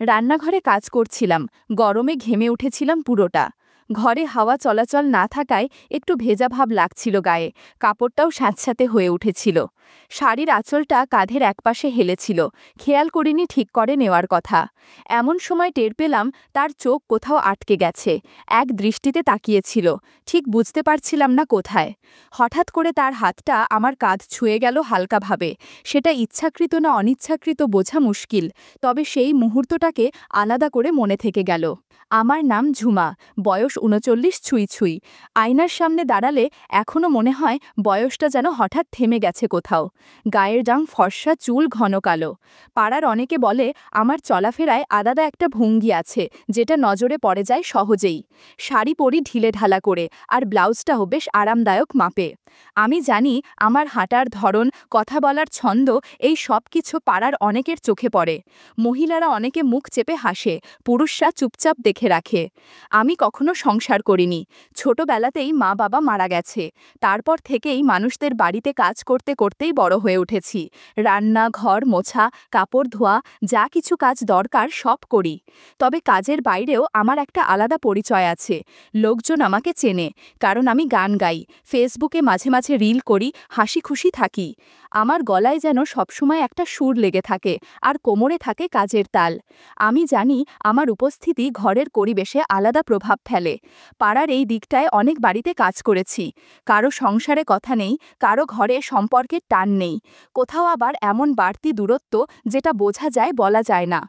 রান্নাঘরে কাজ করছিলাম, গরমে ঘেমে উঠেছিলাম পুরোটা। ঘরে হাওয়া চলাচল না থাকায় একটু ভেজা ভাব লাগছিল গায়ে, কাপড়টাও স্যাঁতস্যাঁতে হয়ে উঠেছিল। শাড়ির আঁচলটা কাঁধের একপাশে হেলেছিল, খেয়াল করিনি ঠিক করে নেওয়ার কথা। এমন সময় টের পেলাম তার চোখ কোথাও আটকে গেছে, এক দৃষ্টিতে তাকিয়েছিল, ঠিক বুঝতে পারছিলাম না কোথায়। হঠাৎ করে তার হাতটা আমার কাঁধ ছুঁয়ে গেল হালকাভাবে, সেটা ইচ্ছাকৃত না অনিচ্ছাকৃত বোঝা মুশকিল, তবে সেই মুহূর্তটাকে আলাদা করে মনে থেকে গেল। আমার নাম ঝুমা, বয়স ৩৯ ছুঁই ছুঁই। আয়নার সামনে দাঁড়ালে এখনও মনে হয় বয়সটা যেন হঠাৎ থেমে গেছে কোথাও। গায়ের রং ফর্সা, চুল ঘন কালো। পাড়ার অনেকে বলে আমার চলাফেরায় আলাদা একটা ভঙ্গি আছে, যেটা নজরে পড়ে যায় সহজেই। শাড়ি পরি ঢিলে ঢালা করে, আর ব্লাউজটাও বেশ আরামদায়ক মাপে। আমি জানি আমার হাঁটার ধরন, কথা বলার ছন্দ, এই সব কিছু পাড়ার অনেকের চোখে পড়ে। মহিলারা অনেকে মুখ চেপে হাসে, পুরুষরা চুপচাপ দেখে রাখে। আমি কখনো সংসার করিনি, ছোটবেলাতেই মা বাবা মারা গেছে। তারপর থেকেই মানুষদের বাড়িতে কাজ করতে করতেই বড় হয়ে উঠেছি। রান্না, ঘর মোছা, কাপড় ধোয়া, যা কিছু কাজ দরকার সব করি। তবে কাজের বাইরেও আমার একটা আলাদা পরিচয় আছে। লোকজন আমাকে চেনে, কারণ আমি গান গাই, ফেসবুকে মাঝে মাঝে রিল করি, হাসি খুশি থাকি। আমার গলায় যেন সবসময় একটা সুর লেগে থাকে, আর কোমরে থাকে কাজের তাল। আমি জানি আমার উপস্থিতি ঘরের পরিবেশে আলাদা প্রভাব ফেলে। পাড়ার এই দিকটায় অনেক বাড়িতে কাজ করেছি। কারো সংসারে কথা নেই, কারো ঘরে সম্পর্কের টান নেই, কোথাও আবার এমন বাড়তি দূরত্ব যেটা বোঝা যায় বলা যায় না।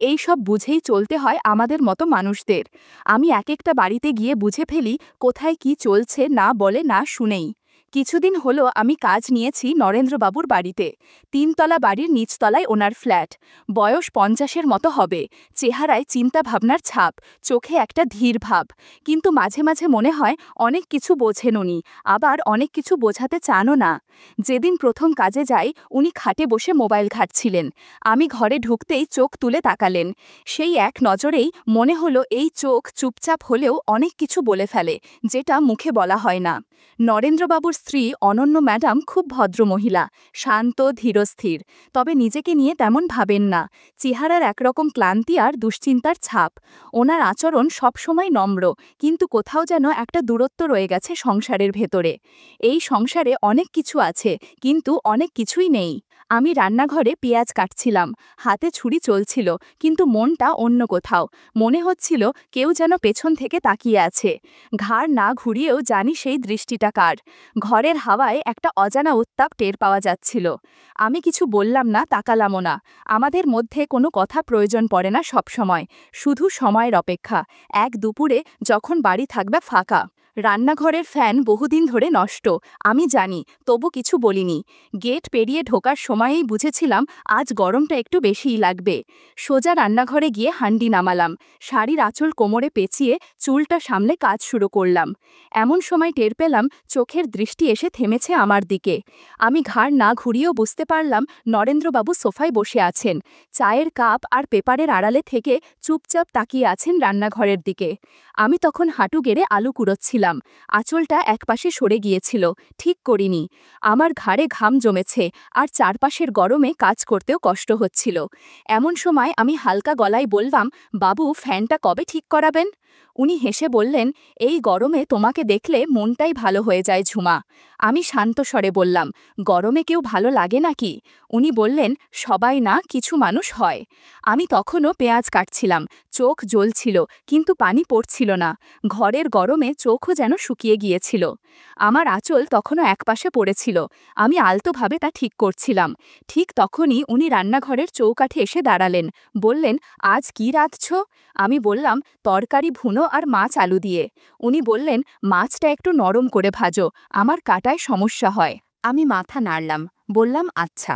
এই সব বুঝেই চলতে হয় আমাদের মতো মানুষদের। আমি এক একটা বাড়িতে গিয়ে বুঝে ফেলি কোথায় কি চলছে, না বলে না শুনেই। কিছুদিন হলো আমি কাজ নিয়েছি নরেন্দ্রবাবুর বাড়িতে। ৩ তলা বাড়ির নিচতলায় ওনার ফ্ল্যাট। বয়স ৫০-এর মতো হবে, চেহারায় চিন্তাভাবনার ছাপ, চোখে একটা ধীর ভাব। কিন্তু মাঝে মাঝে মনে হয় অনেক কিছু বোঝেন উনি, আবার অনেক কিছু বোঝাতে চানও না। যেদিন প্রথম কাজে যাই উনি খাটে বসে মোবাইল ঘাঁটছিলেন। আমি ঘরে ঢুকতেই চোখ তুলে তাকালেন। সেই এক নজরেই মনে হলো এই চোখ চুপচাপ হলেও অনেক কিছু বলে ফেলে, যেটা মুখে বলা হয় না। নরেন্দ্রবাবুর স্ত্রী অনন্য ম্যাডাম খুব ভদ্রমহিলা, শান্ত ধীরস্থির, তবে নিজেকে নিয়ে তেমন ভাবেন না। চেহারার একরকম ক্লান্তি আর দুশ্চিন্তার ছাপ। ওনার আচরণ সবসময় নম্র, কিন্তু কোথাও যেন একটা দূরত্ব রয়ে গেছে সংসারের ভেতরে। এই সংসারে অনেক কিছু আছে, কিন্তু অনেক কিছুই নেই। আমি রান্নাঘরে পেঁয়াজ কাটছিলাম, হাতে ছুরি চলছিল, কিন্তু মনটা অন্য কোথাও। মনে হচ্ছিল কেউ যেন পেছন থেকে তাকিয়ে আছে। ঘাড় না ঘুরিয়েও জানি সেই দৃষ্টিটা কার। ঘরের হাওয়ায় একটা অজানা উত্তাপ টের পাওয়া যাচ্ছিল। আমি কিছু বললাম না, তাকালামও না। আমাদের মধ্যে কোনো কথা প্রয়োজন পড়ে না সবসময়, শুধু সময়ের অপেক্ষা। এক দুপুরে যখন বাড়ি থাকবে ফাঁকা। রান্নাঘরের ফ্যান বহুদিন ধরে নষ্ট, আমি জানি, তবু কিছু বলিনি। গেট পেরিয়ে ঢোকার সময়েই বুঝেছিলাম আজ গরমটা একটু বেশিই লাগবে। সোজা রান্নাঘরে গিয়ে হান্ডি নামালাম, শাড়ির আঁচল কোমরে পেঁচিয়ে চুলটা সামলে কাজ শুরু করলাম। এমন সময় টের পেলাম চোখের দৃষ্টি এসে থেমেছে আমার দিকে। আমি ঘাড় না ঘুরিয়েও বুঝতে পারলাম নরেন্দ্রবাবু সোফায় বসে আছেন, চায়ের কাপ আর পেপারের আড়ালে থেকে চুপচাপ তাকিয়ে আছেন রান্নাঘরের দিকে। আমি তখন হাঁটু গেড়ে আলু কুড়োচ্ছিলাম, আঁচলটা একপাশে সরে গিয়েছিল, ঠিক করিনি। আমার ঘাড়ে ঘাম জমেছে, আর চারপাশের গরমে কাজ করতেও কষ্ট হচ্ছিল। এমন সময় আমি হালকা গলায় বললাম, বাবু ফ্যানটা কবে ঠিক করাবেন? উনি হেসে বললেন, এই গরমে তোমাকে দেখলে মনটাই ভালো হয়ে যায় ঝুমা। আমি শান্ত স্বরে বললাম, গরমে কেউ ভালো লাগে নাকি? উনি বললেন, সবাই না, কিছু মানুষ হয়। আমি তখনও পেঁয়াজ কাটছিলাম, চোখ জ্বলছিল, কিন্তু পানি পড়ছিল না। ঘরের গরমে চোখও যেন শুকিয়ে গিয়েছিল। আমার আঁচল তখনও একপাশে পড়েছিল, আমি আলতোভাবে তা ঠিক করছিলাম। ঠিক তখনই উনি রান্নাঘরের চৌকাঠে এসে দাঁড়ালেন, বললেন, আজ কি রাঁধছ? আমি বললাম, তরকারি ভুনো আর মাছ আলু দিয়ে। উনি বললেন, মাছটা একটু নরম করে ভাজো, আমার কাটায় সমস্যা হয়। আমি মাথা নাড়লাম, বললাম, আচ্ছা।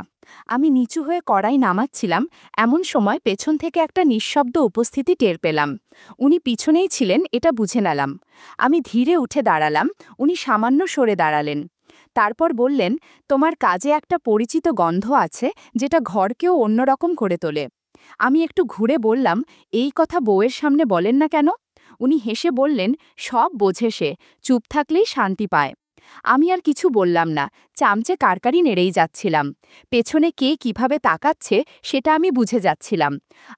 আমি নিচু হয়ে কড়াই নামাচ্ছিলাম, এমন সময় পেছন থেকে একটা নিঃশব্দ উপস্থিতি টের পেলাম। উনি পিছনেই ছিলেন, এটা বুঝে নিলাম। আমি ধীরে উঠে দাঁড়ালাম, উনি সামান্য সরে দাঁড়ালেন। তারপর বললেন, তোমার কাজে একটা পরিচিত গন্ধ আছে, যেটা ঘরকেও অন্যরকম করে তোলে। আমি একটু ঘুরে বললাম, এই কথা বউয়ের সামনে বলেন না কেন? উনি হেসে বললেন, সব বোঝে সে, চুপ থাকলেই শান্তি পায়। আমি আর কিছু বললাম না, চামচে কারকারি নেড়েই যাচ্ছিলাম। পেছনে কে কিভাবে তাকাচ্ছে সেটা আমি বুঝে যাচ্ছিলাম।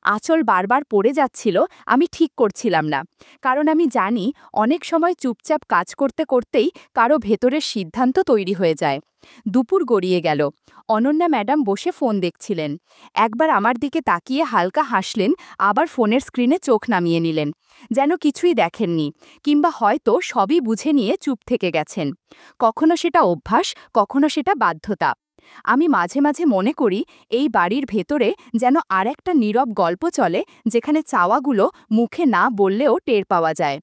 আঁচল বারবার পড়ে যাচ্ছিল, আমি ঠিক করছিলাম না। কারণ আমি জানি অনেক সময় চুপচাপ কাজ করতে করতেই কারো ভেতরের সিদ্ধান্ত তৈরি হয়ে যায়। দুপুর গড়িয়ে গেল। অনন্যা ম্যাডাম বসে ফোন দেখছিলেন। একবার আমার দিকে তাকিয়ে হালকা হাসলেন, আবার ফোনের স্ক্রিনে চোখ নামিয়ে নিলেন, যেন কিছুই দেখেননি, কিংবা হয়তো সবই বুঝে নিয়ে চুপ থেকে গেছেন। কখনো সেটা অভ্যাস, কখনো সেটা বাধ্যতা। আমি মাঝে মাঝে মনে করি এই বাড়ির ভেতরে যেন আর একটা নীরব গল্প চলে, যেখানে চাওয়াগুলো মুখে না বললেও টের পাওয়া যায়।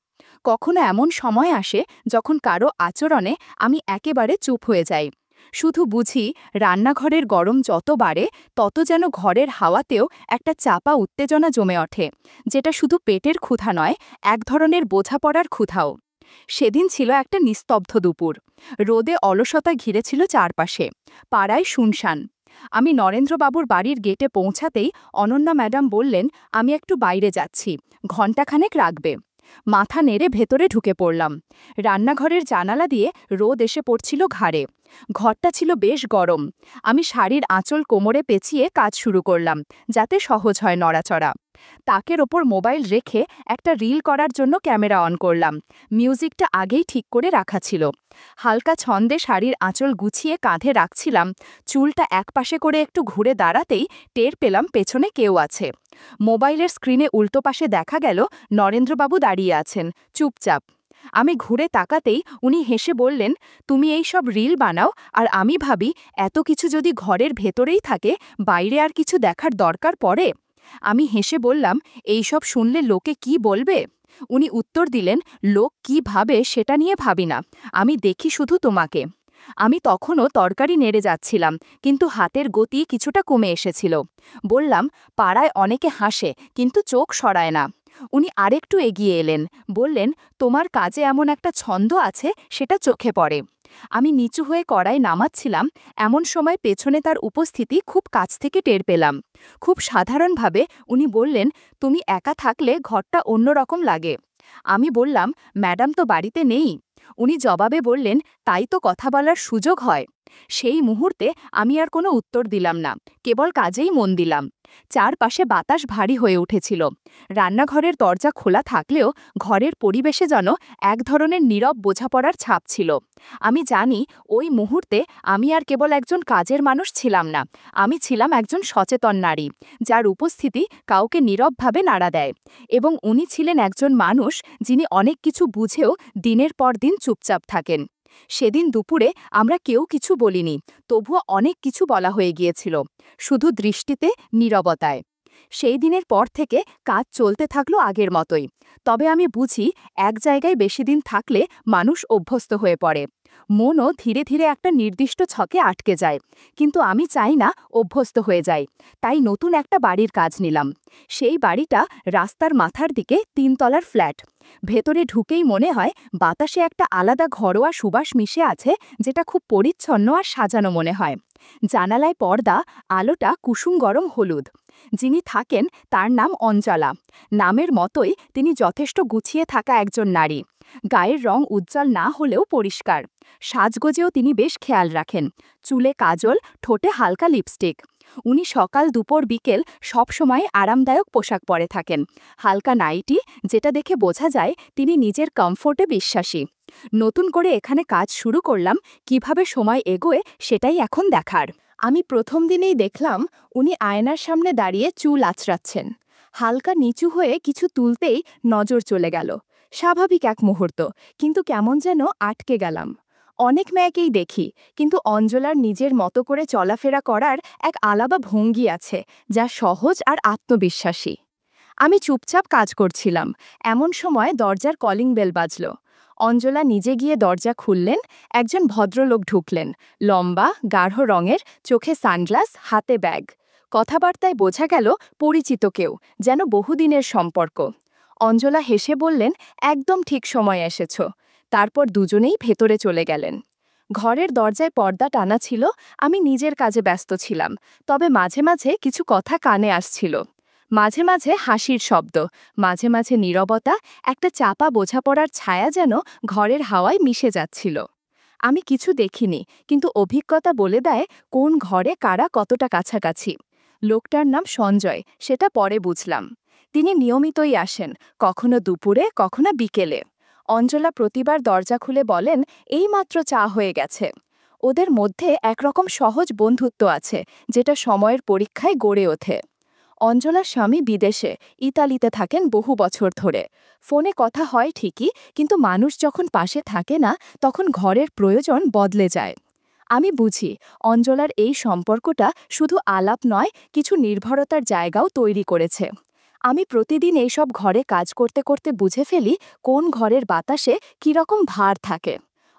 কখনো এমন সময় আসে যখন কারো আচরণে আমি একেবারে চুপ হয়ে যাই। শুধু বুঝি রান্নাঘরের গরম যত বাড়ে তত যেন ঘরের হাওয়াতেও একটা চাপা উত্তেজনা জমে ওঠে, যেটা শুধু পেটের ক্ষুধা নয়, এক ধরনের বোঝাপড়ার ক্ষুধাও। সেদিন ছিল একটা নিস্তব্ধ দুপুর। রোদে অলসতা ঘিরেছিল চারপাশে। পাড়ায় শুনশান। আমি নরেন্দ্রবাবুর বাড়ির গেটে পৌঁছাতেই অনন্যা ম্যাডাম বললেন, আমি একটু বাইরে যাচ্ছি, ঘণ্টাখানেক রাখবে। মাথা নেড়ে ভেতরে ঢুকে পড়লাম। রান্নাঘরের জানালা দিয়ে রোদ এসে পড়ছিল ঘাড়ে। ঘরটা ছিল বেশ গরম। আমি শাড়ির আঁচল কোমরে পেঁচিয়ে কাজ শুরু করলাম, যাতে সহজ হয় নড়াচড়া। তাকের ওপর মোবাইল রেখে একটা রিল করার জন্য ক্যামেরা অন করলাম। মিউজিকটা আগেই ঠিক করে রাখা ছিল। হালকা ছন্দে শাড়ির আঁচল গুছিয়ে কাঁধে রাখছিলাম। চুলটা একপাশে করে একটু ঘুরে দাঁড়াতেই টের পেলাম পেছনে কেউ আছে। মোবাইলের স্ক্রিনে উল্টো পাশে দেখা গেল নরেন্দ্রবাবু দাঁড়িয়ে আছেন, চুপচাপ। আমি ঘুরে তাকাতেই উনি হেসে বললেন, তুমি এই সব রিল বানাও আর আমি ভাবি এত কিছু যদি ঘরের ভেতরেই থাকে, বাইরে আর কিছু দেখার দরকার পড়ে। আমি হেসে বললাম, এইসব শুনলে লোকে কি বলবে? উনি উত্তর দিলেন, লোক কি ভাবে সেটা নিয়ে ভাবি না, আমি দেখি শুধু তোমাকে। আমি তখনও তরকারি নেড়ে যাচ্ছিলাম, কিন্তু হাতের গতি কিছুটা কমে এসেছিল। বললাম, পাড়ায় অনেকে হাসে, কিন্তু চোখ সরায় না। উনি আরেকটু এগিয়ে এলেন, বললেন, তোমার কাজে এমন একটা ছন্দ আছে, সেটা চোখে পড়ে। আমি নিচু হয়ে কড়াই নামাচ্ছিলাম, এমন সময় পেছনে তার উপস্থিতি খুব কাছ থেকে টের পেলাম। খুব সাধারণভাবে উনি বললেন, তুমি একা থাকলে ঘরটা অন্যরকম লাগে। আমি বললাম, ম্যাডাম তো বাড়িতে নেই। উনি জবাবে বললেন, তাই তো কথা বলার সুযোগ হয়। সেই মুহূর্তে আমি আর কোনো উত্তর দিলাম না, কেবল কাজেই মন দিলাম। চারপাশে বাতাস ভারী হয়ে উঠেছিল। রান্নাঘরের দরজা খোলা থাকলেও ঘরের পরিবেশে যেন এক ধরনের নীরব বোঝাপড়ার ছাপ ছিল। আমি জানি ওই মুহূর্তে আমি আর কেবল একজন কাজের মানুষ ছিলাম না, আমি ছিলাম একজন সচেতন নারী, যার উপস্থিতি কাউকে নীরবভাবে নাড়া দেয়। এবং উনি ছিলেন একজন মানুষ যিনি অনেক কিছু বুঝেও দিনের পর দিন চুপচাপ থাকেন। সেদিন দুপুরে আমরা কেউ কিছু বলিনি, তবুও অনেক কিছু বলা হয়ে গিয়েছিল, শুধু দৃষ্টিতে, নীরবতায়। সেই দিনের পর থেকে কাজ চলতে থাকলো আগের মতোই। তবে আমি বুঝি এক জায়গায় বেশি দিন থাকলে মানুষ অভ্যস্ত হয়ে পড়ে। মনও ধীরে ধীরে একটা নির্দিষ্ট ছকে আটকে যায়। কিন্তু আমি চাই না অভ্যস্ত হয়ে যায়। তাই নতুন একটা বাড়ির কাজ নিলাম। সেই বাড়িটা রাস্তার মাথার দিকে ৩ তলার ফ্ল্যাট। ভেতরে ঢুকেই মনে হয় বাতাসে একটা আলাদা ঘরোয়া সুবাস মিশে আছে, যেটা খুব পরিচ্ছন্ন আর সাজানো মনে হয়। জানালায় পর্দা, আলোটা কুসুম গরম হলুদ। যিনি থাকেন তার নাম অঞ্জলা। নামের মতোই তিনি যথেষ্ট গুছিয়ে থাকা একজন নারী। গায়ের রং উজ্জ্বল না হলেও পরিষ্কার। সাজগোজেও তিনি বেশ খেয়াল রাখেন। চুলে কাজল, ঠোঁটে হালকা লিপস্টিক। উনি সকাল দুপুর বিকেল সবসময় আরামদায়ক পোশাক পরে থাকেন। হালকা নাইটি, যেটা দেখে বোঝা যায় তিনি নিজের কমফোর্টে বিশ্বাসী। নতুন করে এখানে কাজ শুরু করলাম, কিভাবে সময় এগোয় সেটাই এখন দেখার। আমি প্রথম দিনেই দেখলাম উনি আয়নার সামনে দাঁড়িয়ে চুল আঁচড়াচ্ছেন। হালকা নিচু হয়ে কিছু তুলতেই নজর চলে গেল। স্বাভাবিক এক মুহূর্ত, কিন্তু কেমন যেন আটকে গেলাম। অনেক মেয়েকেই দেখি, কিন্তু অঞ্জলার নিজের মতো করে চলাফেরা করার এক আলাদা ভঙ্গি আছে, যা সহজ আর আত্মবিশ্বাসী। আমি চুপচাপ কাজ করছিলাম, এমন সময় দরজার কলিং বেল বাজল। অঞ্জলা নিজে গিয়ে দরজা খুললেন। একজন ভদ্রলোক ঢুকলেন, লম্বা, গাঢ় রঙের, চোখে সানগ্লাস, হাতে ব্যাগ। কথাবার্তায় বোঝা গেল পরিচিত কেউ, যেন বহুদিনের সম্পর্ক। অঞ্জলা হেসে বললেন, একদম ঠিক সময়ে এসেছ। তারপর দুজনেই ভেতরে চলে গেলেন। ঘরের দরজায় পর্দা টানা ছিল, আমি নিজের কাজে ব্যস্ত ছিলাম, তবে মাঝে মাঝে কিছু কথা কানে আসছিল। মাঝে মাঝে হাসির শব্দ, মাঝে মাঝে নীরবতা, একটা চাপা বোঝাপড়ার ছায়া যেন ঘরের হাওয়ায় মিশে যাচ্ছিল। আমি কিছু দেখিনি, কিন্তু অভিজ্ঞতা বলে দেয় কোন ঘরে কারা কতটা কাছাকাছি। লোকটার নাম সঞ্জয়, সেটা পরে বুঝলাম। তিনি নিয়মিতই আসেন, কখনো দুপুরে কখনো বিকেলে। অঞ্জলা প্রতিবার দরজা খুলে বলেন, এইমাত্র চা হয়ে গেছে। ওদের মধ্যে একরকম সহজ বন্ধুত্ব আছে, যেটা সময়ের পরীক্ষায় গড়ে ওঠে। অঞ্জলার স্বামী বিদেশে, ইতালিতে থাকেন বহু বছর ধরে। ফোনে কথা হয় ঠিকই, কিন্তু মানুষ যখন পাশে থাকে না, তখন ঘরের প্রয়োজন বদলে যায়। আমি বুঝি অঞ্জলার এই সম্পর্কটা শুধু আলাপ নয়, কিছু নির্ভরতার জায়গাও তৈরি করেছে। আমি প্রতিদিন এইসব ঘরে কাজ করতে করতে বুঝে ফেলি কোন ঘরের বাতাসে কীরকম ভার থাকে।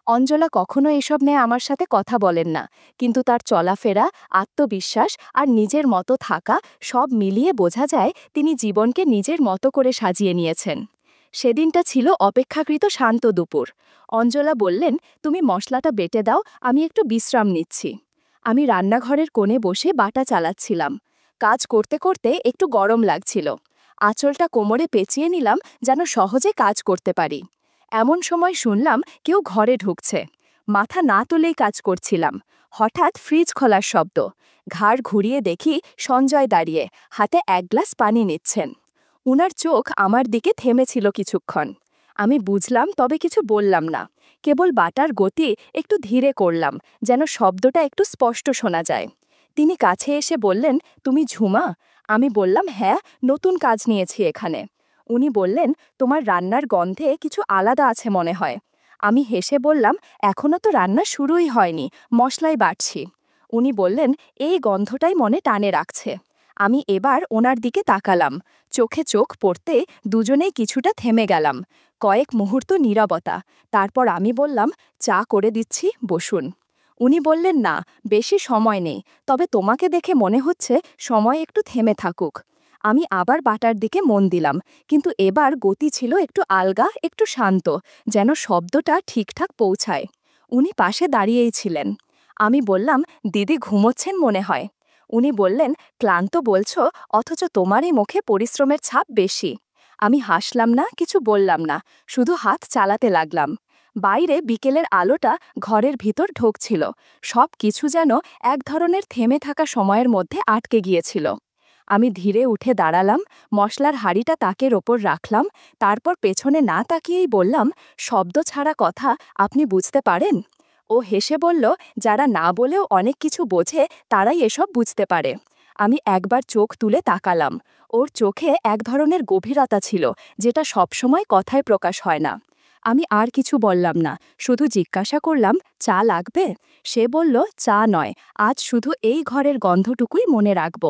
অঞ্জলা কখনো এসব নিয়ে আমার সাথে কথা বলেন না, কিন্তু তার চলাফেরা, আত্মবিশ্বাস আর নিজের মতো থাকা সব মিলিয়ে বোঝা যায় তিনি জীবনকে নিজের মতো করে সাজিয়ে নিয়েছেন। সেদিনটা ছিল অপেক্ষাকৃত শান্ত দুপুর। অঞ্জলা বললেন, তুমি মশলাটা বেটে দাও, আমি একটু বিশ্রাম নিচ্ছি। আমি রান্নাঘরের কোণে বসে বাটা চালাচ্ছিলাম। কাজ করতে করতে একটু গরম লাগছিল। আঁচলটা কোমরে পেঁচিয়ে নিলাম, যেন সহজে কাজ করতে পারি। এমন সময় শুনলাম কেউ ঘরে ঢুকছে। মাথা না তুলেই কাজ করছিলাম। হঠাৎ ফ্রিজ খোলার শব্দ। ঘাড় ঘুরিয়ে দেখি সঞ্জয় দাঁড়িয়ে, হাতে এক গ্লাস পানি নিচ্ছেন। উনার চোখ আমার দিকে থেমেছিল কিছুক্ষণ। আমি বুঝলাম, তবে কিছু বললাম না। কেবল বাটার গতি একটু ধীরে করলাম, যেন শব্দটা একটু স্পষ্ট শোনা যায়। তিনি কাছে এসে বললেন, তুমি ঝুমা? আমি বললাম, হ্যাঁ, নতুন কাজ নিয়েছি এখানে। উনি বললেন, তোমার রান্নার গন্ধে কিছু আলাদা আছে মনে হয়। আমি হেসে বললাম, এখনো তো রান্না শুরুই হয়নি, মশলাই বাটছি। উনি বললেন, এই গন্ধটাই মনে টানে রাখছে। আমি এবার ওনার দিকে তাকালাম। চোখে চোখ পড়তে দুজনেই কিছুটা থেমে গেলাম। কয়েক মুহূর্ত নীরবতা। তারপর আমি বললাম, চা করে দিচ্ছি, বসুন। উনি বললেন, না, বেশি সময় নেই, তবে তোমাকে দেখে মনে হচ্ছে সময় একটু থেমে থাকুক। আমি আবার বাটার দিকে মন দিলাম, কিন্তু এবার গতি ছিল একটু আলগা, একটু শান্ত, যেন শব্দটা ঠিকঠাক পৌঁছায়। উনি পাশে দাঁড়িয়েই ছিলেন। আমি বললাম, দিদি ঘুমোচ্ছেন মনে হয়। উনি বললেন, ক্লান্ত বলছো, অথচ তোমারই মুখে পরিশ্রমের ছাপ বেশি। আমি হাসলাম না, কিছু বললাম না, শুধু হাত চালাতে লাগলাম। বাইরে বিকেলের আলোটা ঘরের ভিতর ঢুকছিল। সব কিছু যেন এক ধরনের থেমে থাকা সময়ের মধ্যে আটকে গিয়েছিল। আমি ধীরে উঠে দাঁড়ালাম, মশলার হাঁড়িটা তাকের ওপর রাখলাম, তারপর পেছনে না তাকিয়েই বললাম, শব্দ ছাড়া কথা আপনি বুঝতে পারেন? ও হেসে বলল, যারা না বলেও অনেক কিছু বোঝে তারাই এসব বুঝতে পারে। আমি একবার চোখ তুলে তাকালাম। ওর চোখে এক ধরনের গভীরতা ছিল, যেটা সবসময় কথায় প্রকাশ হয় না। আমি আর কিছু বললাম না, শুধু জিজ্ঞাসা করলাম, চা লাগবে? সে বলল, চা নয়, আজ শুধু এই ঘরের গন্ধটুকুই মনে রাখব।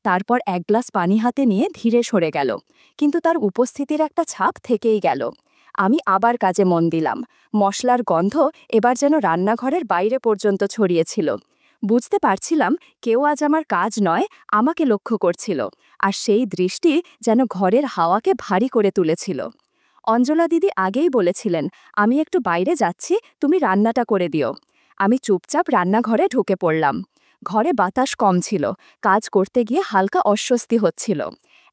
তারপর এক গ্লাস পানি হাতে নিয়ে ধীরে সরে গেল, কিন্তু তার উপস্থিতির একটা ছাপ থেকেই গেল। আমি আবার কাজে মন দিলাম। মশলার গন্ধ এবার যেন রান্নাঘরের বাইরে পর্যন্ত ছড়িয়েছিল। বুঝতে পারছিলাম কেউ আজ আমার কাজ নয়, আমাকে লক্ষ্য করছিল, আর সেই দৃষ্টি যেন ঘরের হাওয়াকে ভারী করে তুলেছিল। অঞ্জলা দিদি আগেই বলেছিলেন, আমি একটু বাইরে যাচ্ছি, তুমি রান্নাটা করে দিও। আমি চুপচাপ রান্নাঘরে ঢুকে পড়লাম। ঘরে বাতাস কম ছিল, কাজ করতে গিয়ে হালকা অস্বস্তি হচ্ছিল।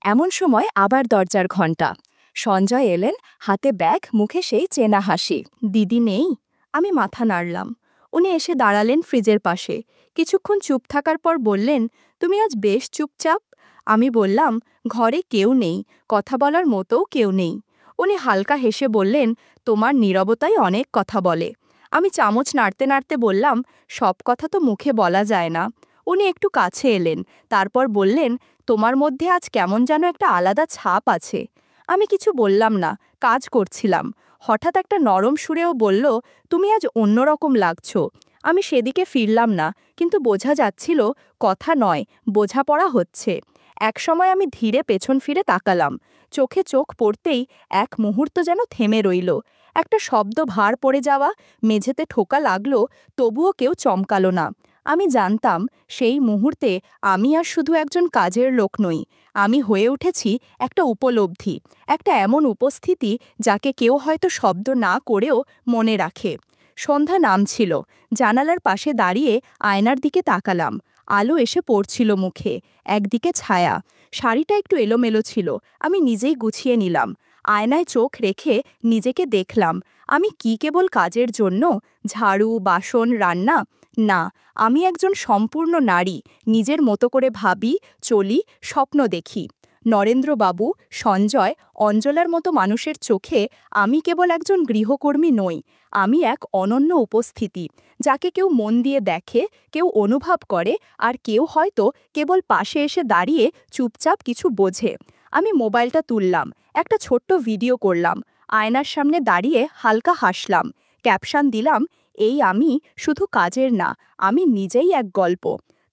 এমন সময় আবার দরজার ঘণ্টা। সঞ্জয় এলেন, হাতে ব্যাগ, মুখে সেই চেনা হাসি। দিদি নেই? আমি মাথা নাড়লাম। উনি এসে দাঁড়ালেন ফ্রিজের পাশে। কিছুক্ষণ চুপ থাকার পর বললেন, তুমি আজ বেশ চুপচাপ। আমি বললাম, ঘরে কেউ নেই, কথা বলার মতোও কেউ নেই। উনি হালকা হেসে বললেন, তোমার নীরবতাই অনেক কথা বলে। আমি চামচ নাড়তে নাড়তে বললাম, সব কথা তো মুখে বলা যায় না। উনি একটু কাছে এলেন, তারপর বললেন, তোমার মধ্যে আজ কেমন যেন একটা আলাদা ছাপ আছে। আমি কিছু বললাম না, কাজ করছিলাম। হঠাৎ একটা নরম সুরেও বলল, তুমি আজ অন্যরকম লাগছো। আমি সেদিকে ফিরলাম না, কিন্তু বোঝা যাচ্ছিল কথা নয়, বোঝাপড়া হচ্ছে। একসময় আমি ধীরে পেছন ফিরে তাকালাম। চোখে চোখ পড়তেই এক মুহূর্ত যেন থেমে রইল। একটা শব্দ ভার পড়ে যাওয়া, মেঝেতে ঠোকা লাগলো, তবুও কেউ চমকালো না। আমি জানতাম সেই মুহূর্তে আমি আর শুধু একজন কাজের লোক নই, আমি হয়ে উঠেছি একটা উপলব্ধি, একটা এমন উপস্থিতি যাকে কেউ হয়তো শব্দ না করেও মনে রাখে। সন্ধ্যা নামছিল। জানালার পাশে দাঁড়িয়ে আয়নার দিকে তাকালাম। আলো এসে পড়ছিল মুখে, একদিকে ছায়া। শাড়িটা একটু এলোমেলো ছিল, আমি নিজেই গুছিয়ে নিলাম। আয়নায় চোখ রেখে নিজেকে দেখলাম, আমি কি কেবল কাজের জন্য? ঝাড়ু, বাসন, রান্না? না, আমি একজন সম্পূর্ণ নারী, নিজের মতো করে ভাবি, চলি, স্বপ্ন দেখি। নরেন্দ্রবাবু, সঞ্জয়, অঞ্জলার মতো মানুষের চোখে আমি কেবল একজন গৃহকর্মী নই, আমি এক অনন্য উপস্থিতি, যাকে কেউ মন দিয়ে দেখে, কেউ অনুভব করে, আর কেউ হয়তো কেবল পাশে এসে দাঁড়িয়ে চুপচাপ কিছু বোঝে। আমি মোবাইলটা তুললাম, একটা ছোট্ট ভিডিও করলাম, আয়নার সামনে দাঁড়িয়ে হালকা হাসলাম, ক্যাপশন দিলাম, এই আমি শুধু কাজের না, আমি নিজেই এক গল্প।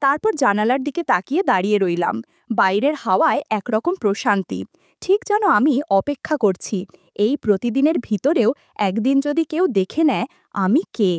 তারপর জানালার দিকে তাকিয়ে দাঁড়িয়ে রইলাম। বাইরের হাওয়ায় একরকম প্রশান্তি, ঠিক যেন আমি অপেক্ষা করছি এই প্রতিদিনের ভিতরেও একদিন যদি কেউ দেখে নেয় আমি কে।